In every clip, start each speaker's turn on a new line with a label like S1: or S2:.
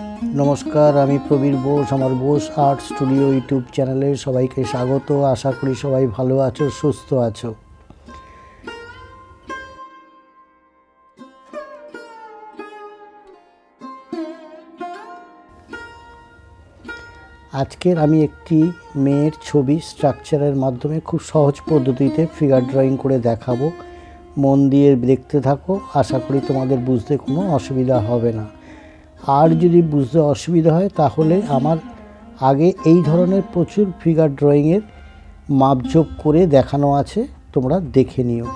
S1: नमस्कार आमी प्रबीर बोस आमार बोस आर्ट स्टूडियो यूट्यूब चैनेले सबाइके स्वागत। आशा करी सबाई भालो आछो सुस्थ आछो। आजकेर आमी एकटी मेयेर छवि स्ट्राक्चारेर माध्यमे खूब सहज पद्धतिते फिगार ड्रयिंग करे देखाबो। मन दिए देखते थाको, आशा करी तोमादेर बुझते कोनो असुविधा होबे ना। और यदि बुझते असुविधा है ताहले आमार आगे এই ধরনের প্রচুর ফিগার ড্রয়িংয়ের মাপজোক করে দেখানো আছে, তোমরা দেখে নিও।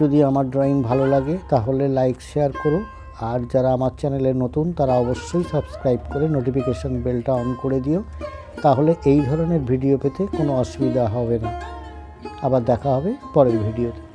S1: যদি আমার ড্রয়িং ভালো লাগে তাহলে লাইক শেয়ার করো, আর যারা আমার চ্যানেলে নতুন তারা অবশ্যই সাবস্ক্রাইব করে নোটিফিকেশন বেলটা অন করে দিও, তাহলে এই ধরনের ভিডিও পেতে কোনো অসুবিধা হবে না। আবার দেখা হবে পরের ভিডিওতে।